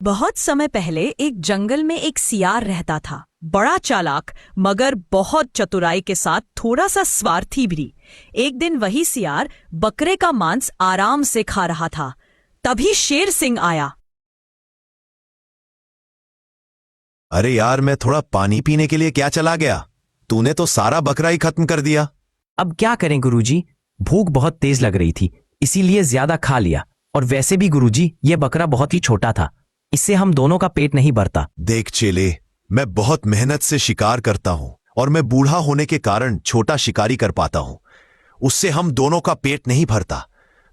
बहुत समय पहले एक जंगल में एक सियार रहता था। बड़ा चालाक मगर बहुत चतुराई के साथ थोड़ा सा स्वार्थी भी। एक दिन वही सियार बकरे का मांस आराम से खा रहा था। तभी शेर सिंह आया। अरे यार, मैं थोड़ा पानी पीने के लिए क्या चला गया। तूने तो सारा बकरा ही खत्म कर दिया। अब क्या करें गुरुजी, भूख बहुत तेज लग रही थी, इसीलिए ज्यादा खा लिया। और वैसे भी गुरुजी, ये बकरा बहुत ही छोटा था, इससे हम दोनों का पेट नहीं भरता। देख चेले, मैं बहुत मेहनत से शिकार करता हूं और मैं बूढ़ा होने के कारण छोटा शिकारी कर पाता हूं। उससे हम दोनों का पेट नहीं भरता।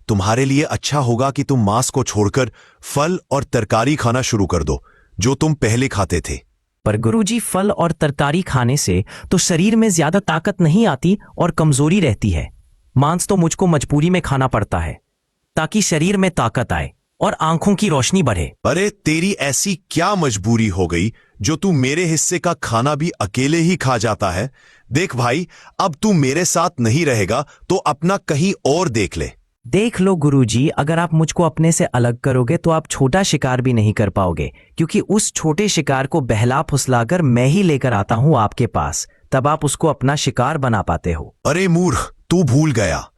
तुम्हारे लिए अच्छा होगा कि तुम मांस को छोड़कर फल और तरकारी खाना शुरू कर दो, जो तुम पहले खाते थे। पर गुरुजी, फल और तरकारी खाने से तो शरीर में ज्यादा ताकत नहीं आती और कमजोरी रहती है। मांस तो मुझको मजबूरी में खाना पड़ता है ताकि शरीर में ताकत आए और आंखों की रोशनी बढ़े। अरे तेरी ऐसी क्या मजबूरी हो गई जो तू मेरे हिस्से का खाना भी अकेले ही खा जाता है। देख भाई, अब तू मेरे साथ नहीं रहेगा तो अपना कहीं और देख ले। देख लो गुरुजी, अगर आप मुझको अपने से अलग करोगे तो आप छोटा शिकार भी नहीं कर पाओगे, क्योंकि उस छोटे शिकार को बहला फुसलाकर मैं ही लेकर आता हूं आपके पास, तब आप उसको अपना शिकार बना पाते हो। अरे मूर्ख, तू भूल गया,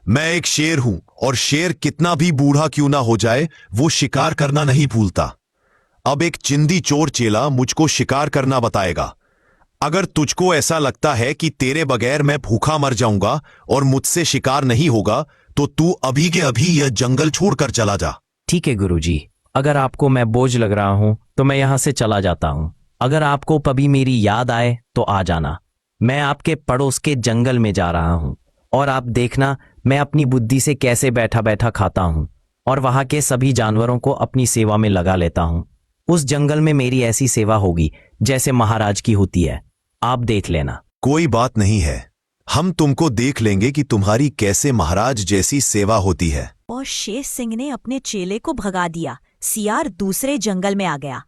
मैं एक शेर हूं और शेर कितना भी बूढ़ा क्यों ना हो जाए, वो शिकार करना नहीं भूलता। अब एक चिंदी चोर चेला मुझको शिकार करना बताएगा। अगर तुझको ऐसा लगता है कि तेरे बगैर मैं भूखा मर जाऊंगा और मुझसे शिकार नहीं होगा, तो तू अभी के अभी यह जंगल छोड़कर चला जा। ठीक है गुरुजी, अगर आपको मैं बोझ लग रहा हूं तो मैं यहां से चला जाता हूं। अगर आपको कभी मेरी याद आए तो आ जाना। मैं आपके पड़ोस के जंगल में जा रहा हूं और आप देखना मैं अपनी बुद्धि से कैसे बैठा बैठा खाता हूं और वहां के सभी जानवरों को अपनी सेवा में लगा लेता हूं। उस जंगल में मेरी ऐसी सेवा होगी जैसे महाराज की होती है, आप देख लेना। कोई बात नहीं है, हम तुमको देख लेंगे कि तुम्हारी कैसे महाराज जैसी सेवा होती है। और शेर सिंह ने अपने चेले को भगा दिया। सियार दूसरे जंगल में आ गया।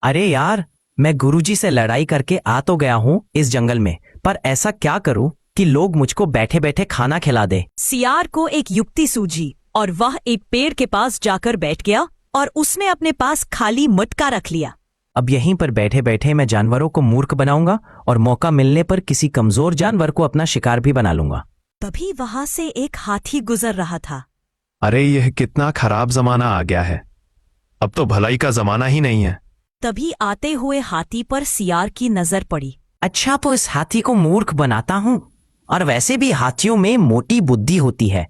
अरे यार, मैं गुरुजी से लड़ाई करके आ तो गया हूं इस जंगल में, पर ऐसा क्या करूं कि लोग मुझको बैठे बैठे खाना खिला दे। सियार को एक युक्ति सूझी और वह एक पेड़ के पास जाकर बैठ गया और उसने अपने पास खाली मटका रख लिया। अब यहीं पर बैठे बैठे मैं जानवरों को मूर्ख बनाऊंगा और मौका मिलने पर किसी कमजोर जानवर को अपना शिकार भी बना लूंगा। तभी वहां से एक हाथी गुजर रहा था। अरे यह कितना खराब जमाना आ गया है, अब तो भलाई का जमाना ही नहीं है। तभी आते हुए हाथी पर सियार की नजर पड़ी। अच्छा, तो इस हाथी को मूर्ख बनाता हूं, और वैसे भी हाथियों में मोटी बुद्धि होती है,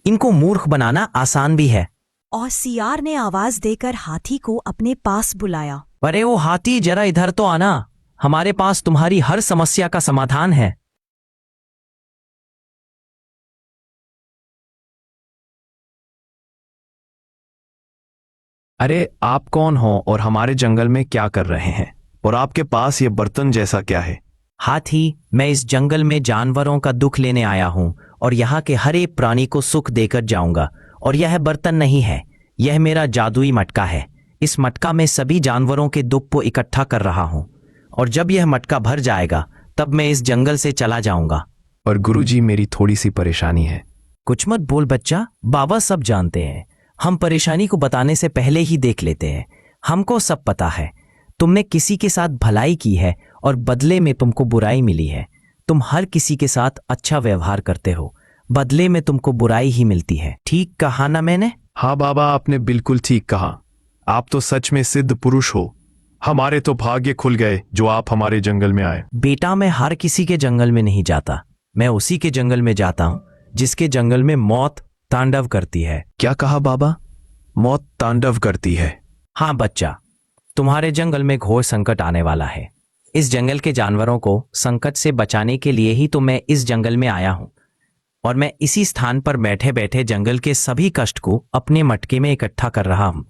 इनको मूर्ख बनाना आसान भी है। और सियार ने आवाज देकर हाथी को अपने पास बुलाया। अरे वो हाथी, जरा इधर तो आना, हमारे पास तुम्हारी हर समस्या का समाधान है। अरे आप कौन हो और हमारे जंगल में क्या कर रहे हैं, और आपके पास ये बर्तन जैसा क्या है? हाथी, मैं इस जंगल में जानवरों का दुख लेने आया हूं और यहाँ के हर एक प्राणी को सुख देकर जाऊंगा। और यह बर्तन नहीं है, यह मेरा जादुई मटका है। इस मटका में सभी जानवरों के दुख को इकट्ठा कर रहा हूं, और जब यह मटका भर जाएगा तब मैं इस जंगल से चला जाऊंगा। और गुरुजी, मेरी थोड़ी सी परेशानी है। कुछ मत बोल बच्चा, बाबा सब जानते हैं। हम परेशानी को बताने से पहले ही देख लेते हैं। हमको सब पता है। तुमने किसी के साथ भलाई की है और बदले में तुमको बुराई मिली है। तुम हर किसी के साथ अच्छा व्यवहार करते हो, बदले में तुमको बुराई ही मिलती है। ठीक कहा ना मैंने? हाँ बाबा, आपने बिल्कुल ठीक कहा। आप तो सच में सिद्ध पुरुष हो। हमारे तो भाग्य खुल गए जो आप हमारे जंगल में आए। बेटा, मैं हर किसी के जंगल में नहीं जाता, मैं उसी के जंगल में जाता हूं जिसके जंगल में मौत तांडव करती है। क्या कहा बाबा? मौत तांडव करती है? हाँ बच्चा, तुम्हारे जंगल में घोर संकट आने वाला है। इस जंगल के जानवरों को संकट से बचाने के लिए ही तो मैं इस जंगल में आया हूं, और मैं इसी स्थान पर बैठे बैठे जंगल के सभी कष्ट को अपने मटके में इकट्ठा कर रहा हूं।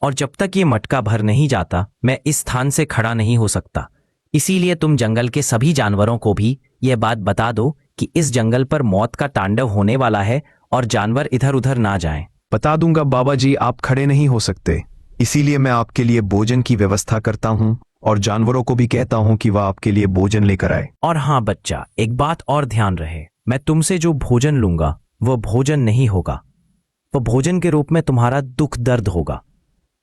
और जब तक ये मटका भर नहीं जाता मैं इस स्थान से खड़ा नहीं हो सकता। इसीलिए तुम जंगल के सभी जानवरों को भी यह बात बता दो कि इस जंगल पर मौत का तांडव होने वाला है और जानवर इधर उधर ना जाएं। बता दूंगा बाबा जी, आप खड़े नहीं हो सकते, इसीलिए मैं आपके लिए भोजन की व्यवस्था करता हूँ और जानवरों को भी कहता हूँ कि वह आपके लिए भोजन लेकर आए। और हाँ बच्चा, एक बात और ध्यान रहे, मैं तुमसे जो भोजन लूंगा वह भोजन नहीं होगा, वह भोजन के रूप में तुम्हारा दुख दर्द होगा।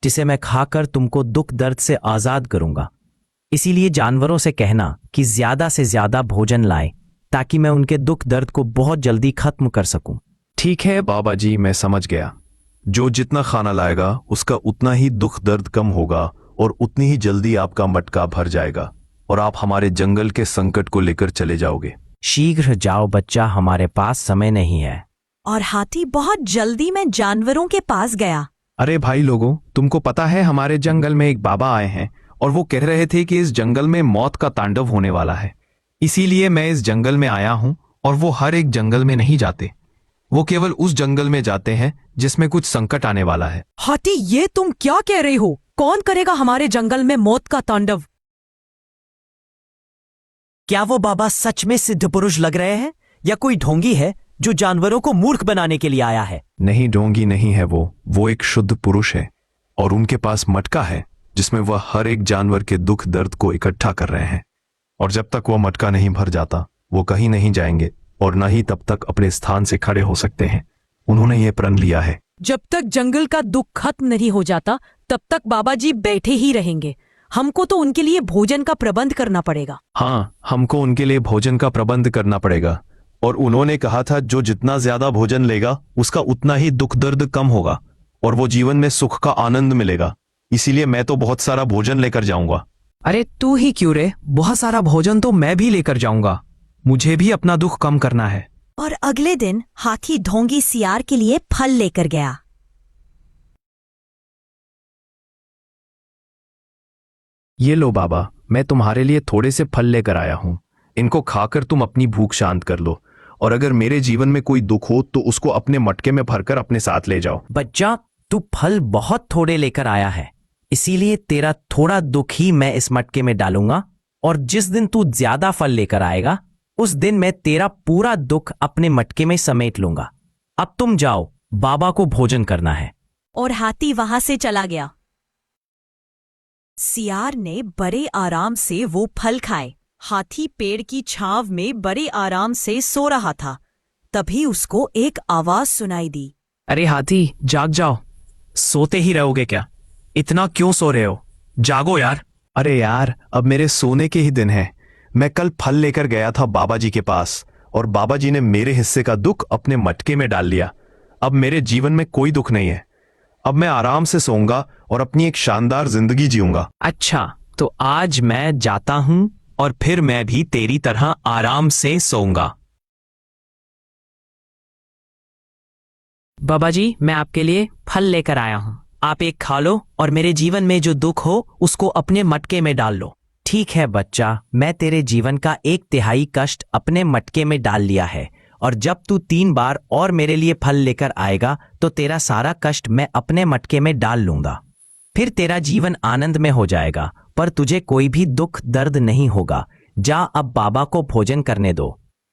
जिसे मैं खाकर तुमको दुख दर्द से आजाद करूंगा। इसीलिए जानवरों से कहना कि ज्यादा से ज्यादा भोजन लाए ताकि मैं उनके दुख दर्द को बहुत जल्दी खत्म कर सकूं। ठीक है बाबा जी, मैं समझ गया। जो जितना खाना लाएगा उसका उतना ही दुख दर्द कम होगा और उतनी ही जल्दी आपका मटका भर जाएगा और आप हमारे जंगल के संकट को लेकर चले जाओगे। शीघ्र जाओ बच्चा, हमारे पास समय नहीं है। और हाथी बहुत जल्दी में जानवरों के पास गया। अरे भाई लोगों, तुमको पता है हमारे जंगल में एक बाबा आए हैं और वो कह रहे थे कि इस जंगल में मौत का तांडव होने वाला है। इसीलिए मैं इस जंगल में आया हूं। और वो हर एक जंगल में नहीं जाते, वो केवल उस जंगल में जाते हैं जिसमें कुछ संकट आने वाला है। हाथी, ये तुम क्या कह रहे हो? कौन करेगा हमारे जंगल में मौत का तांडव? क्या वो बाबा सच में सिद्ध पुरुष लग रहे हैं या कोई ढोंगी है जो जानवरों को मूर्ख बनाने के लिए आया है? नहीं, ढोंगी नहीं है वो एक शुद्ध पुरुष है और उनके पास मटका है जिसमें वह हर एक जानवर के दुख दर्द को इकट्ठा कर रहे हैं। और जब तक वह मटका नहीं भर जाता वो कहीं नहीं जाएंगे और न ही तब तक अपने स्थान से खड़े हो सकते हैं। उन्होंने ये प्रण लिया है। जब तक जंगल का दुख खत्म नहीं हो जाता तब तक बाबा जी बैठे ही रहेंगे। हमको तो उनके लिए भोजन का प्रबंध करना पड़ेगा। हाँ, हमको उनके लिए भोजन का प्रबंध करना पड़ेगा। और उन्होंने कहा था जो जितना ज्यादा भोजन लेगा उसका उतना ही दुख दर्द कम होगा और वो जीवन में सुख का आनंद मिलेगा। इसीलिए मैं तो बहुत सारा भोजन लेकर जाऊंगा। अरे तू ही क्यों रे, बहुत सारा भोजन तो मैं भी लेकर जाऊंगा। मुझे भी अपना दुख कम करना है। और अगले दिन हाथी ढोंगी सियार के लिए फल लेकर गया। ये लो बाबा, मैं तुम्हारे लिए थोड़े से फल लेकर आया हूं। इनको खाकर तुम अपनी भूख शांत कर लो और अगर मेरे जीवन में कोई दुख हो तो उसको अपने मटके में भरकर अपने साथ ले जाओ। बच्चा, तू फल बहुत थोड़े लेकर आया है, इसीलिए तेरा थोड़ा दुख ही मैं इस मटके में डालूंगा और जिस दिन तू ज्यादा फल लेकर आएगा उस दिन मैं तेरा पूरा दुख अपने मटके में समेट लूंगा। अब तुम जाओ, बाबा को भोजन करना है। और हाथी वहां से चला गया। सियार ने बड़े आराम से वो फल खाए। हाथी पेड़ की छांव में बड़े आराम से सो रहा था। तभी उसको एक आवाज सुनाई दी। अरे हाथी, जाग जाओ। सोते ही रहोगे क्या? इतना क्यों सो रहे हो? जागो यार। अरे यार, अब मेरे सोने के ही दिन है। मैं कल फल लेकर गया था बाबा जी के पास और बाबा जी ने मेरे हिस्से का दुख अपने मटके में डाल लिया। अब मेरे जीवन में कोई दुख नहीं है। अब मैं आराम से सोऊंगा और अपनी एक शानदार जिंदगी जीऊंगा। अच्छा, तो आज मैं जाता हूं और फिर मैं भी तेरी तरह आराम से सोऊंगा। बाबा जी, मैं आपके लिए फल लेकर आया हूं। आप एक खा लो और मेरे जीवन में जो दुख हो उसको अपने मटके में डाल लो। ठीक है बच्चा, मैं तेरे जीवन का 1/3 कष्ट अपने मटके में डाल लिया है और जब तू 3 बार और मेरे लिए फल लेकर आएगा तो तेरा सारा कष्ट मैं अपने मटके में डाल लूंगा। फिर तेरा जीवन आनंद में हो जाएगा, पर तुझे कोई भी दुख दर्द नहीं होगा। जा, अब बाबा को भोजन करने दो।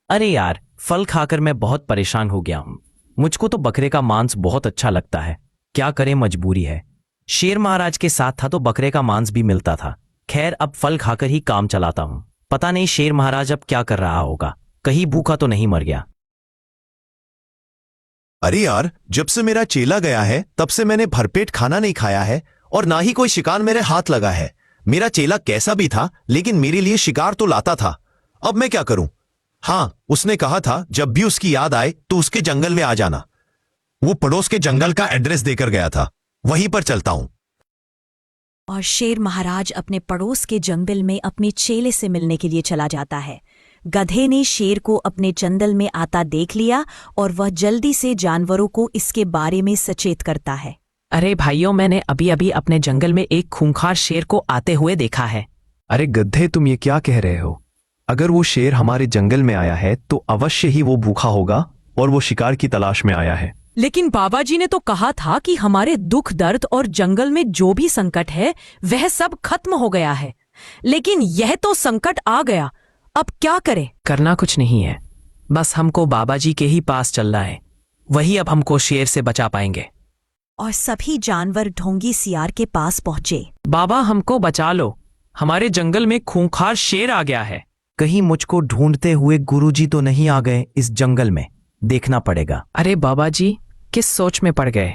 अरे यार, फल खाकर मैं बहुत परेशान हो गया हूं। मुझको तो बकरे का मांस बहुत अच्छा लगता है, क्या करें, मजबूरी है। शेर महाराज के साथ था तो बकरे का मांस भी मिलता था। खैर, अब फल खाकर ही काम चलाता हूं। पता नहीं शेर महाराज अब क्या कर रहा होगा, कहीं भूखा तो नहीं मर गया। अरे यार, जब से मेरा चेला गया है तब से मैंने भरपेट खाना नहीं खाया है और ना ही कोई शिकार मेरे हाथ लगा है। मेरा चेला कैसा भी था लेकिन मेरे लिए शिकार तो लाता था। अब मैं क्या करूं? हाँ, उसने कहा था जब भी उसकी याद आए तो उसके जंगल में आ जाना। वो पड़ोस के जंगल का एड्रेस देकर गया था, वहीं पर चलता हूं। और शेर महाराज अपने पड़ोस के जंगल में अपने चेले से मिलने के लिए चला जाता है। गधे ने शेर को अपने जंगल में आता देख लिया और वह जल्दी से जानवरों को इसके बारे में सचेत करता है। अरे भाइयों, मैंने अभी अभी अपने जंगल में एक खूंखार शेर को आते हुए देखा है। अरे गधे, तुम ये क्या कह रहे हो? अगर वो शेर हमारे जंगल में आया है तो अवश्य ही वो भूखा होगा और वो शिकार की तलाश में आया है। लेकिन बाबा जी ने तो कहा था कि हमारे दुख दर्द और जंगल में जो भी संकट है वह सब खत्म हो गया है। लेकिन यह तो संकट आ गया, अब क्या करें? करना कुछ नहीं है, बस हमको बाबा जी के ही पास चलना है। वही अब हमको शेर से बचा पाएंगे। और सभी जानवर ढोंगी सियार के पास पहुंचे। बाबा, हमको बचा लो, हमारे जंगल में खूंखार शेर आ गया है। कहीं मुझको ढूंढते हुए गुरुजी तो नहीं आ गए इस जंगल में? देखना पड़ेगा। अरे बाबा जी, किस सोच में पड़ गए?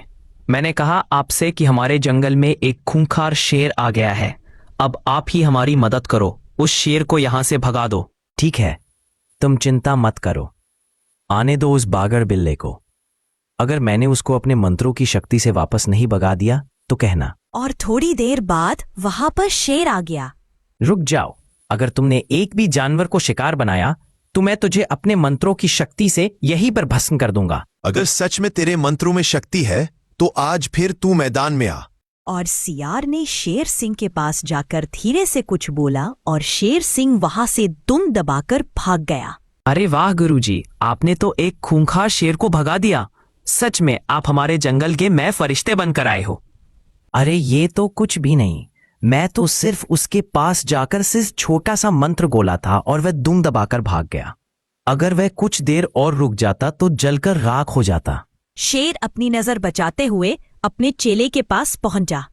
मैंने कहा आपसे कि हमारे जंगल में एक खूंखार शेर आ गया है। अब आप ही हमारी मदद करो, उस शेर को यहां से भगा दो। ठीक है, तुम चिंता मत करो। आने दो उस बागर बिल्ले को। अगर मैंने उसको अपने मंत्रों की शक्ति से वापस नहीं भगा दिया तो कहना। और थोड़ी देर बाद वहां पर शेर आ गया। रुक जाओ, अगर तुमने एक भी जानवर को शिकार बनाया तो मैं तुझे अपने मंत्रों की शक्ति से यहीं पर भस्म कर दूंगा। अगर सच में तेरे मंत्रों में शक्ति है तो आज फिर तू मैदान में आ। और सियार ने शेर सिंह के पास जाकर धीरे से कुछ बोला और शेर सिंह वहां से दुम दबाकर भाग गया। अरे वाह गुरुजी, आपने तो एक खूंखार शेर को भगा दिया। सच में आप हमारे जंगल के मैं फरिश्ते बनकर आए हो। अरे ये तो कुछ भी नहीं, मैं तो सिर्फ उसके पास जाकर सिर्फ छोटा सा मंत्र बोला था और वह दुम दबाकर भाग गया। अगर वह कुछ देर और रुक जाता तो जलकर राख हो जाता। शेर अपनी नजर बचाते हुए अपने चेले के पास पहुंचा।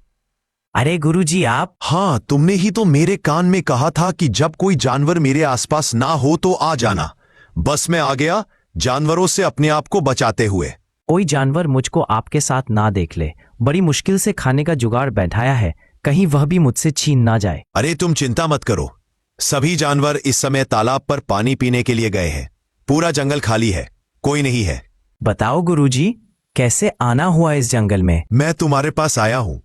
अरे गुरुजी आप। हाँ, तुमने ही तो मेरे कान में कहा था कि जब कोई जानवर मेरे आसपास ना हो तो आ जाना। बस मैं आ गया, जानवरों से अपने आप को बचाते हुए। कोई जानवर मुझको आपके साथ ना देख ले। बड़ी मुश्किल से खाने का जुगाड़ बैठाया है, कहीं वह भी मुझसे छीन ना जाए। अरे तुम चिंता मत करो, सभी जानवर इस समय तालाब पर पानी पीने के लिए गए हैं। पूरा जंगल खाली है, कोई नहीं है। बताओ गुरुजी, कैसे आना हुआ इस जंगल में? मैं तुम्हारे पास आया हूं।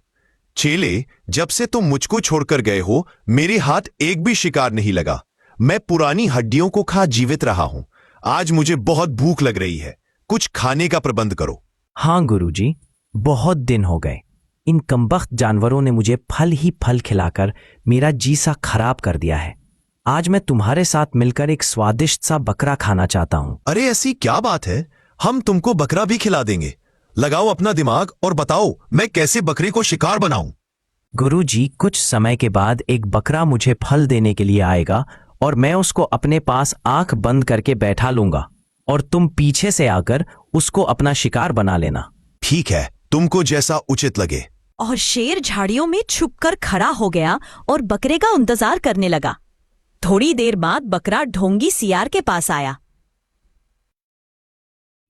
चेले, जब से तुम मुझको छोड़कर गए हो मेरे हाथ एक भी शिकार नहीं लगा। मैं पुरानी हड्डियों को खा जीवित रहा हूं। आज मुझे बहुत भूख लग रही है, कुछ खाने का प्रबंध करो। हाँ गुरुजी, बहुत दिन हो गए। इन कमबख्त जानवरों ने मुझे फल ही फल खिलाकर मेरा जी सा खराब कर दिया है। आज मैं तुम्हारे साथ मिलकर एक स्वादिष्ट सा बकरा खाना चाहता हूँ। अरे ऐसी क्या बात है, हम तुमको बकरा भी खिला देंगे। लगाओ अपना दिमाग और बताओ मैं कैसे बकरे को शिकार बनाऊं। गुरुजी, कुछ समय के बाद एक बकरा मुझे फल देने के लिए आएगा और मैं उसको अपने पास आंख बंद करके बैठा लूंगा और तुम पीछे से आकर उसको अपना शिकार बना लेना। ठीक है, तुमको जैसा उचित लगे। और शेर झाड़ियों में छुपकर खड़ा हो गया और बकरे का इंतजार करने लगा। थोड़ी देर बाद बकरा ढोंगी सियार के पास आया।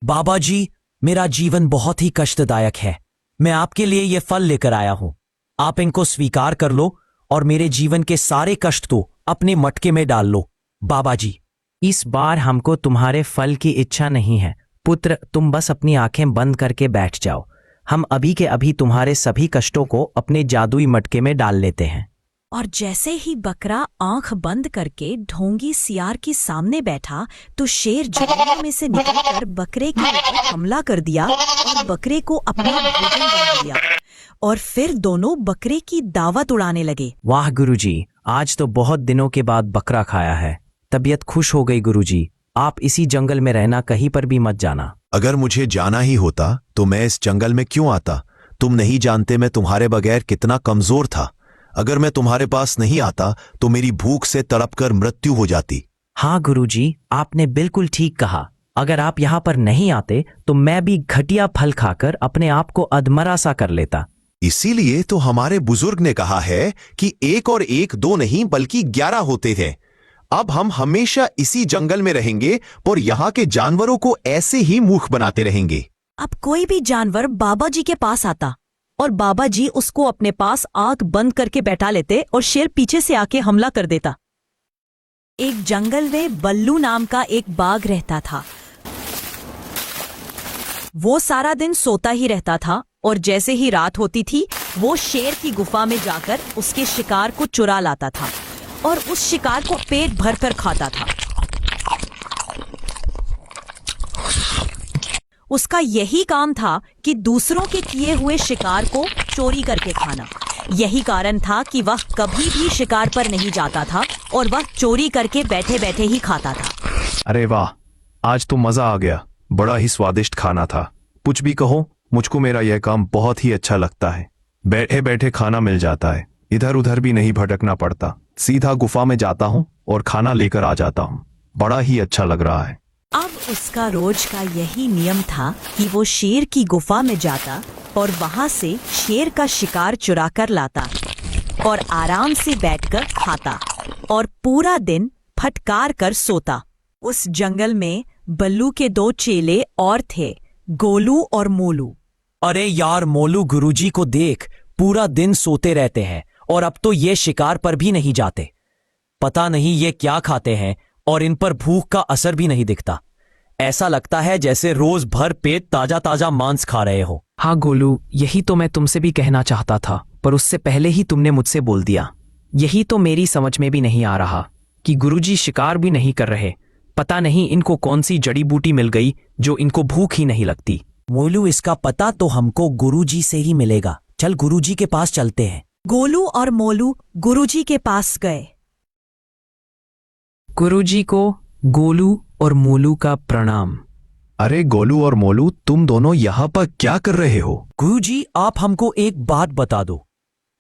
बाबा जी, मेरा जीवन बहुत ही कष्टदायक है। मैं आपके लिए ये फल लेकर आया हूं। आप इनको स्वीकार कर लो और मेरे जीवन के सारे कष्ट तो अपने मटके में डाल लो। बाबा जी, इस बार हमको तुम्हारे फल की इच्छा नहीं है। पुत्र, तुम बस अपनी आंखें बंद करके बैठ जाओ। हम अभी के अभी तुम्हारे सभी कष्टों को अपने जादुई मटके में डाल लेते हैं। और जैसे ही बकरा आंख बंद करके ढोंगी सियार के सामने बैठा तो शेर झाड़ियों में से निकलकर बकरे के ऊपर हमला कर दिया और बकरे को अपना भोजन बना लिया। और फिर दोनों बकरे की दावत उड़ाने लगे। वाह गुरुजी, आज तो बहुत दिनों के बाद बकरा खाया है। तबीयत खुश हो गई गुरुजी। आप इसी जंगल में रहना, कहीं पर भी मत जाना। अगर मुझे जाना ही होता तो मैं इस जंगल में क्यों आता? तुम नहीं जानते मैं तुम्हारे बगैर कितना कमजोर था। अगर मैं तुम्हारे पास नहीं आता तो मेरी भूख से तड़पकर मृत्यु हो जाती। हाँ गुरुजी, आपने बिल्कुल ठीक कहा। अगर आप यहाँ पर नहीं आते तो मैं भी घटिया फल खाकर अपने आप को अधमरा सा कर लेता। इसीलिए तो हमारे बुजुर्ग ने कहा है कि 1 और 1 2 नहीं बल्कि 11 होते थे। अब हम हमेशा इसी जंगल में रहेंगे और यहाँ के जानवरों को ऐसे ही मूर्ख बनाते रहेंगे। अब कोई भी जानवर बाबा जी के पास आता और बाबा जी उसको अपने पास आंख बंद करके बैठा लेते और शेर पीछे से आके हमला कर देता। एक जंगल में बल्लू नाम का एक बाघ रहता था। वो सारा दिन सोता ही रहता था और जैसे ही रात होती थी वो शेर की गुफा में जाकर उसके शिकार को चुरा लाता था और उस शिकार को पेट भर कर खाता था। उसका यही काम था कि दूसरों के किए हुए शिकार को चोरी करके खाना। यही कारण था कि वह कभी भी शिकार पर नहीं जाता था और वह चोरी करके बैठे बैठे ही खाता था। अरे वाह, आज तो मजा आ गया। बड़ा ही स्वादिष्ट खाना था। कुछ भी कहो, मुझको मेरा यह काम बहुत ही अच्छा लगता है। बैठे बैठे खाना मिल जाता है, इधर उधर भी नहीं भटकना पड़ता। सीधा गुफा में जाता हूँ और खाना लेकर आ जाता हूँ। बड़ा ही अच्छा लग रहा है। अब उसका रोज का यही नियम था कि वो शेर की गुफा में जाता और वहां से शेर का शिकार चुरा कर लाता और आराम से बैठकर खाता और पूरा दिन फटकार कर सोता। उस जंगल में बल्लू के 2 चेले और थे, गोलू और मोलू। अरे यार मोलू, गुरुजी को देख, पूरा दिन सोते रहते हैं और अब तो ये शिकार पर भी नहीं जाते। पता नहीं ये क्या खाते हैं और इन पर भूख का असर भी नहीं दिखता। ऐसा लगता है जैसे रोज भर पेट ताजा ताजा मांस खा रहे हो। हाँ गोलू, यही तो मैं तुमसे भी कहना चाहता था, पर उससे पहले ही तुमने मुझसे बोल दिया। यही तो मेरी समझ में भी नहीं आ रहा कि गुरुजी शिकार भी नहीं कर रहे। पता नहीं इनको कौन सी जड़ी बूटी मिल गई जो इनको भूख ही नहीं लगती। मोलू, इसका पता तो हमको गुरुजी से ही मिलेगा। चल गुरुजी के पास चलते हैं। गोलू और मोलू गुरुजी के पास गए। गुरुजी को गोलू और मोलू का प्रणाम। अरे गोलू और मोलू, तुम दोनों यहाँ पर क्या कर रहे हो? गुरुजी, आप हमको एक बात बता दो।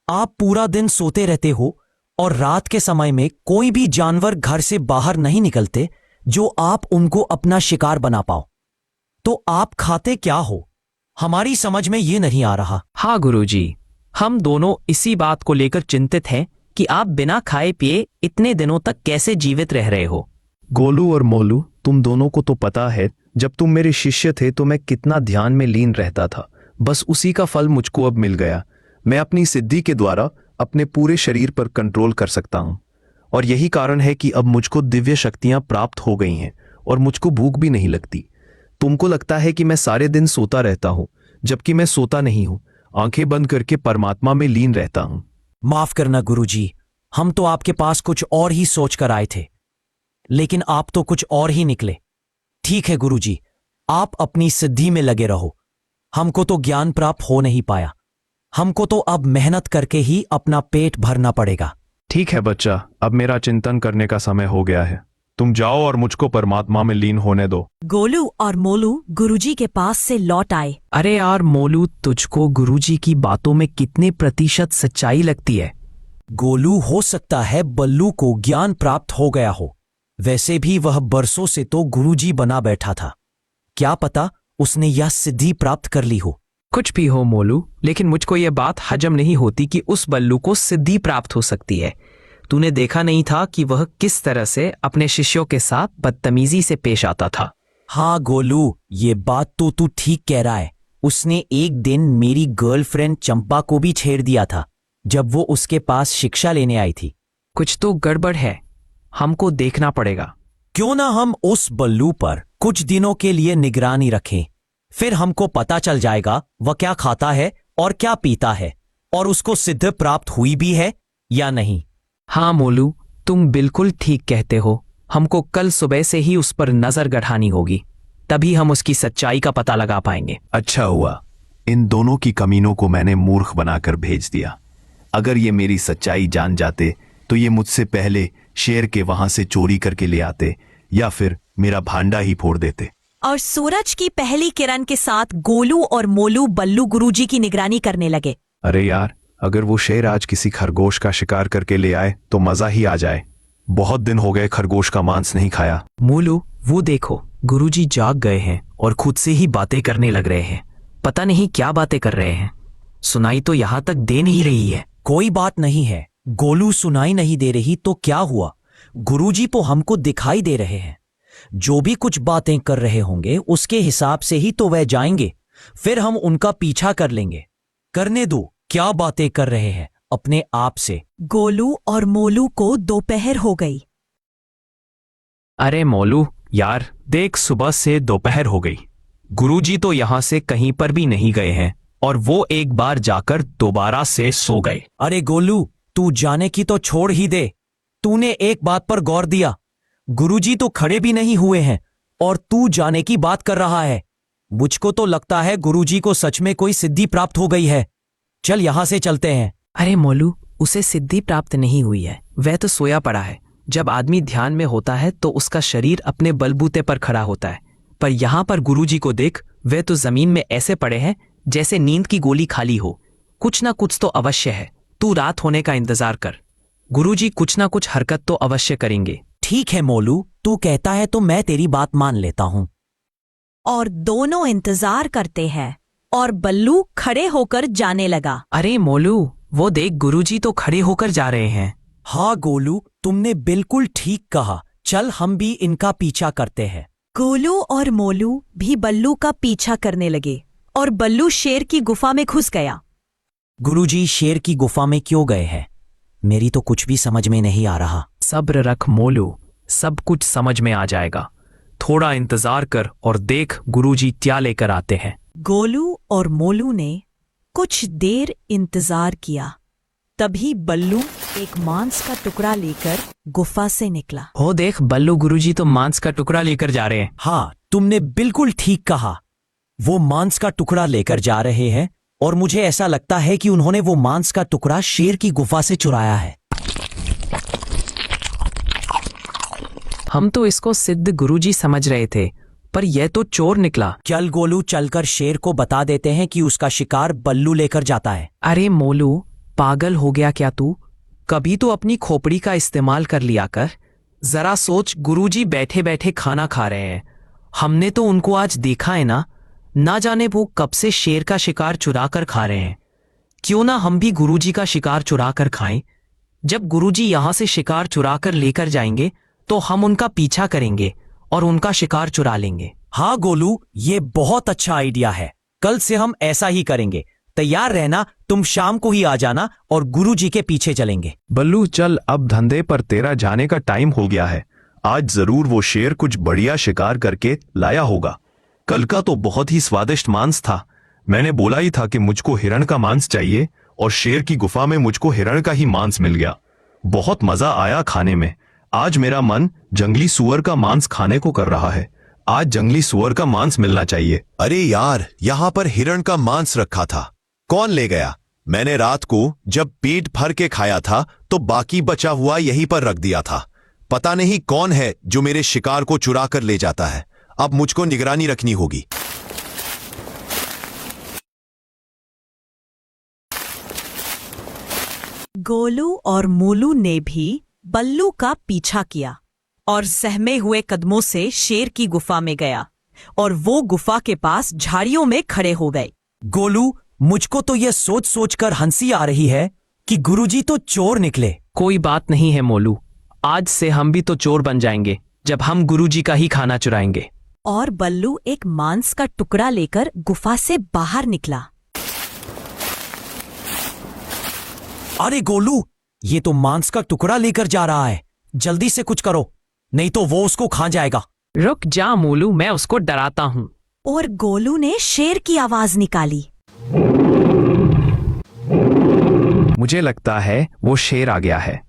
आप पूरा दिन सोते रहते हो और रात के समय में कोई भी जानवर घर से बाहर नहीं निकलते जो आप उनको अपना शिकार बना पाओ। तो आप खाते क्या हो? हमारी समझ में ये नहीं आ रहा। हाँ गुरुजी, हम दोनों इसी बात को लेकर चिंतित हैं कि आप बिना खाए पिए इतने दिनों तक कैसे जीवित रह रहे हो। गोलू और मोलू, तुम दोनों को तो पता है जब तुम मेरे शिष्य थे तो मैं कितना ध्यान में लीन रहता था। बस उसी का फल मुझको अब मिल गया। मैं अपनी सिद्धि के द्वारा अपने पूरे शरीर पर कंट्रोल कर सकता हूं और यही कारण है कि अब मुझको दिव्य शक्तियां प्राप्त हो गई हैं और मुझको भूख भी नहीं लगती। तुमको लगता है कि मैं सारे दिन सोता रहता हूं, जबकि मैं सोता नहीं हूं। आंखें बंद करके परमात्मा में लीन रहता हूं। माफ करना गुरुजी, हम तो आपके पास कुछ और ही सोच कर आए थे, लेकिन आप तो कुछ और ही निकले। ठीक है गुरुजी, आप अपनी सिद्धि में लगे रहो। हमको तो ज्ञान प्राप्त हो नहीं पाया। हमको तो अब मेहनत करके ही अपना पेट भरना पड़ेगा। ठीक है बच्चा, अब मेरा चिंतन करने का समय हो गया है। तुम जाओ और मुझको परमात्मा में लीन होने दो। गोलू और मोलू गुरुजी के पास से लौट आए। अरे यार मोलू, तुझको गुरुजी की बातों में कितने प्रतिशत सच्चाई लगती है? गोलू, हो सकता है बल्लू को ज्ञान प्राप्त हो गया हो। वैसे भी वह बरसों से तो गुरुजी बना बैठा था। क्या पता उसने यह सिद्धि प्राप्त कर ली हो। कुछ भी हो मोलू, लेकिन मुझको यह बात हजम नहीं होती कि उस बल्लू को सिद्धि प्राप्त हो सकती है। तूने देखा नहीं था कि वह किस तरह से अपने शिष्यों के साथ बदतमीजी से पेश आता था। हाँ गोलू, ये बात तो तू ठीक कह रहा है। उसने एक दिन मेरी गर्लफ्रेंड चंपा को भी छेड़ दिया था जब वो उसके पास शिक्षा लेने आई थी। कुछ तो गड़बड़ है, हमको देखना पड़ेगा। क्यों ना हम उस बल्लू पर कुछ दिनों के लिए निगरानी रखें। फिर हमको पता चल जाएगा वह क्या खाता है और क्या पीता है और उसको सिद्ध प्राप्त हुई भी है या नहीं। हाँ मोलू, तुम बिल्कुल ठीक कहते हो। हमको कल सुबह से ही उस पर नजर गढ़ानी होगी, तभी हम उसकी सच्चाई का पता लगा पाएंगे। अच्छा हुआ इन दोनों की कमीनों को मैंने मूर्ख बनाकर भेज दिया। अगर ये मेरी सच्चाई जान जाते तो ये मुझसे पहले शेर के वहां से चोरी करके ले आते या फिर मेरा भांडा ही फोड़ देते। और सूरज की पहली किरण के साथ गोलू और मोलू बल्लू गुरुजी की निगरानी करने लगे। अरे यार, अगर वो शेर आज किसी खरगोश का शिकार करके ले आए तो मजा ही आ जाए। बहुत दिन हो गए खरगोश का मांस नहीं खाया। मोलू, वो देखो, गुरुजी जाग गए हैं और खुद से ही बातें करने लग रहे हैं। पता नहीं क्या बातें कर रहे हैं। सुनाई तो यहाँ तक दे नहीं रही है। कोई बात नहीं है गोलू, सुनाई नहीं दे रही तो क्या हुआ? गुरुजी तो हमको दिखाई दे रहे हैं। जो भी कुछ बातें कर रहे होंगे उसके हिसाब से ही तो वह जाएंगे। फिर हम उनका पीछा कर लेंगे। करने दो, क्या बातें कर रहे हैं अपने आप से। गोलू और मोलू को दोपहर हो गई। अरे मोलू यार, देख, सुबह से दोपहर हो गई। गुरुजी तो यहाँ से कहीं पर भी नहीं गए हैं और वो एक बार जाकर दोबारा से सो गए। अरे गोलू, तू जाने की तो छोड़ ही दे। तूने एक बात पर गौर दिया? गुरुजी तो खड़े भी नहीं हुए हैं और तू जाने की बात कर रहा है। मुझको तो लगता है गुरुजी को सच में कोई सिद्धि प्राप्त हो गई है। चल यहां से चलते हैं। अरे मोलू, उसे सिद्धि प्राप्त नहीं हुई है, वह तो सोया पड़ा है। जब आदमी ध्यान में होता है तो उसका शरीर अपने बलबूते पर खड़ा होता है, पर यहाँ पर गुरुजी को देख, वे तो जमीन में ऐसे पड़े हैं जैसे नींद की गोली खाली हो। कुछ ना कुछ तो अवश्य है। तू रात होने का इंतजार कर, गुरुजी कुछ ना कुछ हरकत तो अवश्य करेंगे। ठीक है मोलू, तू कहता है तो मैं तेरी बात मान लेता हूं। और दोनों इंतजार करते हैं और बल्लू खड़े होकर जाने लगा। अरे मोलू, वो देख, गुरुजी तो खड़े होकर जा रहे हैं। हाँ गोलू, तुमने बिल्कुल ठीक कहा। चल हम भी इनका पीछा करते हैं। गोलू और मोलू भी बल्लू का पीछा करने लगे और बल्लू शेर की गुफा में घुस गया। गुरुजी, शेर की गुफा में क्यों गए हैं? मेरी तो कुछ भी समझ में नहीं आ रहा। सब्र रख मोलू, सब कुछ समझ में आ जाएगा। थोड़ा इंतजार कर और देख गुरुजी क्या लेकर आते हैं। गोलू और मोलू ने कुछ देर इंतजार किया। तभी बल्लू एक मांस का टुकड़ा लेकर गुफा से निकला। हो देख बल्लू, गुरुजी तो मांस का टुकड़ा लेकर जा रहे हैं। हाँ, तुमने बिल्कुल ठीक कहा। वो मांस का टुकड़ा लेकर जा रहे हैं और मुझे ऐसा लगता है कि उन्होंने वो मांस का टुकड़ा शेर की गुफा से चुराया है। हम तो इसको सिद्ध गुरुजी समझ रहे थे, पर यह तो चोर निकला। चल गोलू, चलकर शेर को बता देते हैं कि उसका शिकार बल्लू लेकर जाता है। अरे मोलू, पागल हो गया क्या तू? कभी तो अपनी खोपड़ी का इस्तेमाल कर लिया कर। जरा सोच, गुरुजी बैठे बैठे खाना खा रहे हैं। हमने तो उनको आज देखा है ना जाने वो कब से शेर का शिकार चुरा कर खा रहे हैं। क्यों ना हम भी गुरुजी का शिकार चुरा कर खाएं? जब गुरुजी यहां से शिकार चुरा कर लेकर जाएंगे तो हम उनका पीछा करेंगे और उनका शिकार चुरा लेंगे। हाँ गोलू, ये बहुत अच्छा आइडिया है। कल से हम ऐसा ही करेंगे। तैयार रहना, तुम शाम को ही आ जाना और गुरुजी के पीछे चलेंगे। बल्लू चल, अब धंधे पर तेरा जाने का टाइम हो गया है। आज जरूर वो शेर कुछ बढ़िया शिकार करके लाया होगा। कल का तो बहुत ही स्वादिष्ट मांस था। मैंने बोला ही था कि मुझको हिरण का मांस चाहिए और शेर की गुफा में मुझको हिरण का ही मांस मिल गया। बहुत मजा आया खाने में। आज मेरा मन जंगली सुअर का मांस खाने को कर रहा है। आज जंगली सुअर का मांस मिलना चाहिए। अरे यार, यहाँ पर हिरण का मांस रखा था, कौन ले गया? मैंने रात को जब पेट भर के खाया था तो बाकी बचा हुआ यहीं पर रख दिया था। पता नहीं कौन है जो मेरे शिकार को चुरा कर ले जाता है। अब मुझको निगरानी रखनी होगी। गोलू और मोलू ने भी बल्लू का पीछा किया और सहमे हुए कदमों से शेर की गुफा में गया और वो गुफा के पास झाड़ियों में खड़े हो गए। गोलू, मुझको तो यह सोच सोचकर हंसी आ रही है कि गुरुजी तो चोर निकले। कोई बात नहीं है मोलू, आज से हम भी तो चोर बन जाएंगे जब हम गुरुजी का ही खाना चुराएंगे। और बल्लू एक मांस का टुकड़ा लेकर गुफा से बाहर निकला। अरे गोलू, ये तो मांस का टुकड़ा लेकर जा रहा है। जल्दी से कुछ करो, नहीं तो वो उसको खा जाएगा। रुक जा मोलू, मैं उसको डराता हूँ। और गोलू ने शेर की आवाज निकाली। मुझे लगता है वो शेर आ गया है।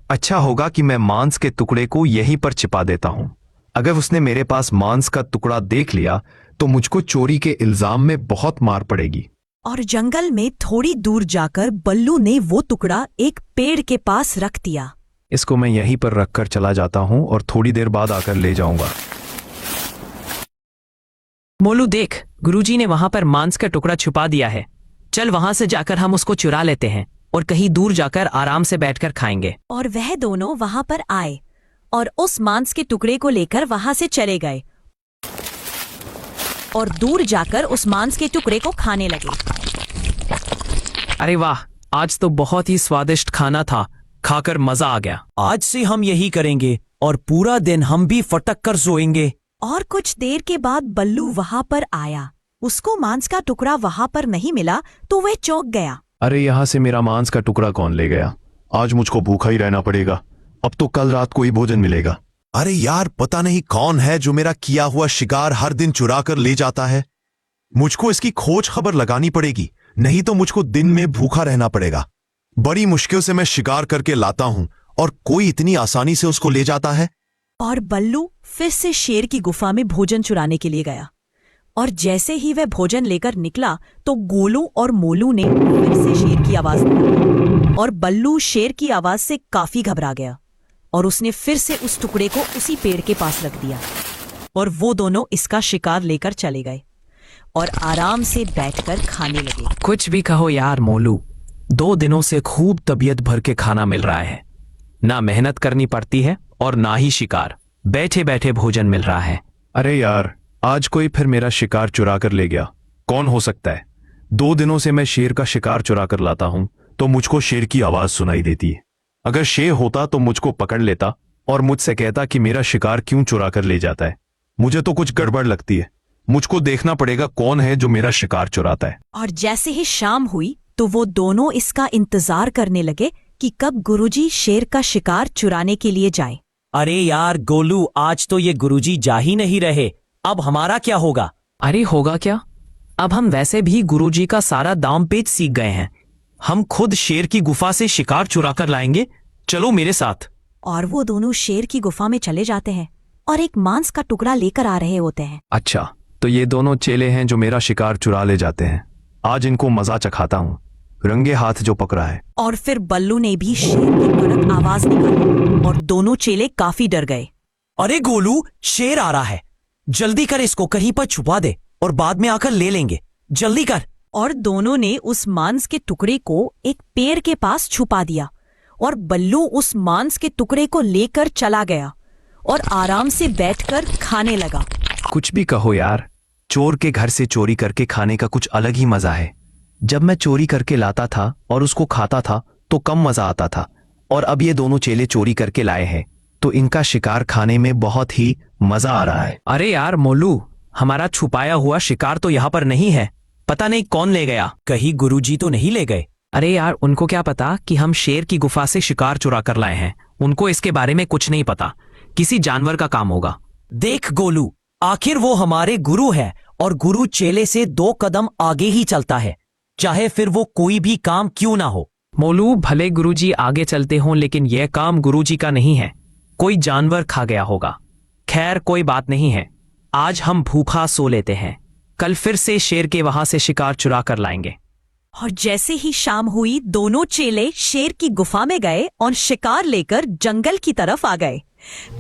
अच्छा होगा कि मैं मांस के टुकड़े को यहीं पर छिपा देता हूँ। अगर उसने मेरे पास मांस का टुकड़ा देख लिया तो मुझको चोरी के इल्जाम में बहुत मार पड़ेगी। और जंगल में थोड़ी दूर जाकर बल्लू ने वो टुकड़ा एक पेड़ के पास रख दिया। इसको मैं यहीं पर रखकर चला जाता हूँ और थोड़ी देर बाद आकर ले जाऊंगा। मोलू देख, गुरुजी ने वहां पर मांस का टुकड़ा छुपा दिया है। चल वहां से जाकर हम उसको चुरा लेते हैं और कहीं दूर जाकर आराम से बैठकर खाएंगे। और वह दोनों वहां पर आए और उस मांस के टुकड़े को लेकर वहां से चले गए और दूर जाकर उस मांस के टुकड़े को खाने लगे। अरे वाह, आज तो बहुत ही स्वादिष्ट खाना था, खाकर मजा आ गया। आज से हम यही करेंगे और पूरा दिन हम भी फटक कर सोएंगे। और कुछ देर के बाद बल्लू वहां पर आया। उसको मांस का टुकड़ा वहां पर नहीं मिला तो वह चौंक गया। अरे यहाँ से मेरा मांस का टुकड़ा कौन ले गया? आज मुझको भूखा ही रहना पड़ेगा। अब तो कल रात को ही भोजन मिलेगा। अरे यार, पता नहीं कौन है जो मेरा किया हुआ शिकार हर दिन चुरा कर ले जाता है। मुझको इसकी खोज खबर लगानी पड़ेगी, नहीं तो मुझको दिन में भूखा रहना पड़ेगा। बड़ी मुश्किल से मैं शिकार करके लाता हूं और कोई इतनी आसानी से उसको ले जाता है। और बल्लू फिर से शेर की गुफा में भोजन चुराने के लिए गया और जैसे ही वह भोजन लेकर निकला तो गोलू और मोलू ने फिर से शेर की आवाज दी और बल्लू शेर की आवाज से काफी घबरा गया और उसने फिर से उस टुकड़े को उसी पेड़ के पास रख दिया और वो दोनों इसका शिकार लेकर चले गए और आराम से बैठकर खाने लगे। कुछ भी कहो यार मोलू, 2 दिनों से खूब तबीयत भर के खाना मिल रहा है। ना मेहनत करनी पड़ती है और ना ही शिकार, बैठे बैठे भोजन मिल रहा है। अरे यार, आज कोई फिर मेरा शिकार चुरा कर ले गया। कौन हो सकता है? 2 दिनों से मैं शेर का शिकार चुरा कर लाता हूं तो मुझको शेर की आवाज सुनाई देती है। अगर शेर होता तो मुझको पकड़ लेता और मुझसे कहता कि मेरा शिकार क्यों चुरा कर ले जाता है। मुझे तो कुछ गड़बड़ लगती है। मुझको देखना पड़ेगा कौन है जो मेरा शिकार चुराता है। और जैसे ही शाम हुई तो वो दोनों इसका इंतजार करने लगे कि कब गुरुजी शेर का शिकार चुराने के लिए जाए। अरे यार गोलू, आज तो ये गुरुजी जा ही नहीं रहे, अब हमारा क्या होगा? अरे होगा क्या, अब हम वैसे भी गुरुजी का सारा दाम पेच सीख गए हैं। हम खुद शेर की गुफा से शिकार चुरा कर लाएंगे, चलो मेरे साथ। और वो दोनों शेर की गुफा में चले जाते हैं और एक मांस का टुकड़ा लेकर आ रहे होते हैं। अच्छा, तो ये दोनों चेले हैं जो मेरा शिकार चुरा ले जाते हैं। आज इनको मजा चखाता हूँ, रंगे हाथ जो पकड़ा है। और फिर बल्लू ने भी शेर की कड़क आवाज निकाली और दोनों चेले काफी डर गए। अरे गोलू, शेर आ रहा है, जल्दी कर, इसको कहीं पर छुपा दे और बाद में आकर ले लेंगे, जल्दी कर। और दोनों ने उस मांस के टुकड़े को एक पेड़ के पास छुपा दिया और बल्लू उस मांस के टुकड़े को लेकर चला गया और आराम से बैठकर खाने लगा। कुछ भी कहो यार, चोर के घर से चोरी करके खाने का कुछ अलग ही मजा है। जब मैं चोरी करके लाता था और उसको खाता था तो कम मजा आता था, और अब ये दोनों चेले चोरी करके लाए हैं तो इनका शिकार खाने में बहुत ही मजा आ रहा है। अरे यार मोलू, हमारा छुपाया हुआ शिकार तो यहाँ पर नहीं है, पता नहीं कौन ले गया। कहीं गुरुजी तो नहीं ले गए? अरे यार, उनको क्या पता कि हम शेर की गुफा से शिकार चुरा कर लाए हैं। उनको इसके बारे में कुछ नहीं पता, किसी जानवर का काम होगा। देख गोलू, आखिर वो हमारे गुरु है और गुरु चेले से 2 कदम आगे ही चलता है, चाहे फिर वो कोई भी काम क्यों ना हो। मोलू, भले गुरुजी आगे चलते हों लेकिन यह काम गुरुजी का नहीं है, कोई जानवर खा गया होगा। खैर कोई बात नहीं है, आज हम भूखा सो लेते हैं, कल फिर से शेर के वहां से शिकार चुरा कर लाएंगे। और जैसे ही शाम हुई दोनों चेले शेर की गुफा में गए और शिकार लेकर जंगल की तरफ आ गए।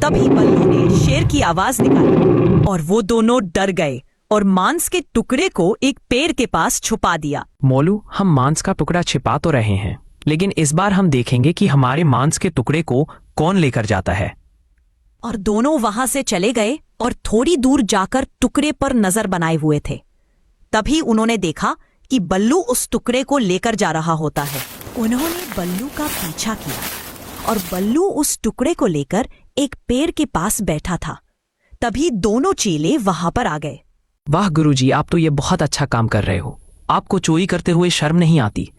तभी बल्लू ने शेर की आवाज निकाली और वो दोनों डर गए और मांस के टुकड़े को एक पेड़ के पास छुपा दिया। मोलू, हम मांस का टुकड़ा छिपा तो रहे हैं, लेकिन इस बार हम देखेंगे कि हमारे मांस के टुकड़े को कौन लेकर जाता है। और दोनों वहां से चले गए और थोड़ी दूर जाकर टुकड़े पर नजर बनाए हुए थे। तभी उन्होंने देखा कि बल्लू उस टुकड़े को लेकर जा रहा होता है। उन्होंने बल्लू का पीछा किया और बल्लू उस टुकड़े को लेकर एक पेड़ के पास बैठा था। तभी दोनों चेले वहां पर आ गए। वाह गुरुजी, आप तो ये बहुत अच्छा काम कर रहे हो, आपको चोरी करते हुए शर्म नहीं आती।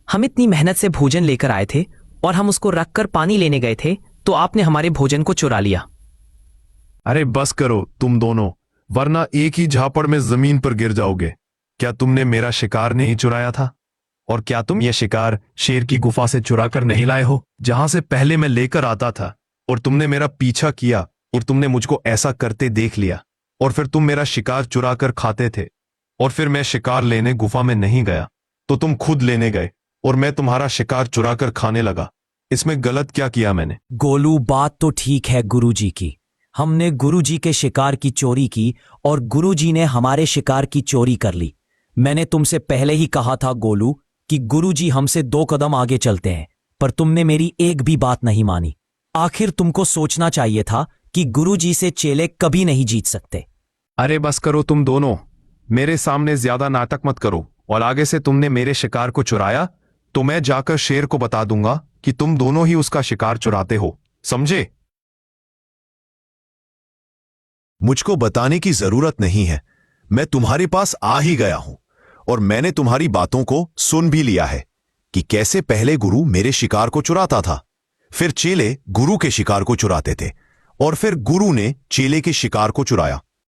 हम इतनी मेहनत से भोजन लेकर आए थे और हम उसको रखकर पानी लेने गए थे तो आपने हमारे भोजन को चुरा लिया। अरे बस करो तुम दोनों, वरना एक ही झापड़ में जमीन पर गिर जाओगे। क्या तुमने मेरा शिकार नहीं चुराया था? और क्या तुम ये शिकार शेर की गुफा से चुरा कर नहीं लाए हो, जहां से पहले मैं लेकर आता था? और तुमने मेरा पीछा किया और तुमने मुझको ऐसा करते देख लिया, और फिर तुम मेरा शिकार चुरा कर खाते थे, और फिर मैं शिकार लेने गुफा में नहीं गया तो तुम खुद लेने गए और मैं तुम्हारा शिकार चुरा कर खाने लगा। इसमें गलत क्या किया मैंने? गोलू, बात तो ठीक है गुरुजी की, हमने गुरुजी के शिकार की चोरी की और गुरुजी ने हमारे शिकार की चोरी कर ली। मैंने तुमसे पहले ही कहा था गोलू कि गुरुजी हमसे 2 कदम आगे चलते हैं, पर तुमने मेरी एक भी बात नहीं मानी। आखिर तुमको सोचना चाहिए था कि गुरुजी से चेले कभी नहीं जीत सकते। अरे बस करो तुम दोनों, मेरे सामने ज्यादा नाटक मत करो, और आगे से तुमने मेरे शिकार को चुराया तो मैं जाकर शेर को बता दूंगा कि तुम दोनों ही उसका शिकार चुराते हो, समझे? मुझको बताने की जरूरत नहीं है, मैं तुम्हारे पास आ ही गया हूं और मैंने तुम्हारी बातों को सुन भी लिया है कि कैसे पहले गुरु मेरे शिकार को चुराता था, फिर चेले गुरु के शिकार को चुराते थे और फिर गुरु ने चेले के शिकार को चुराया।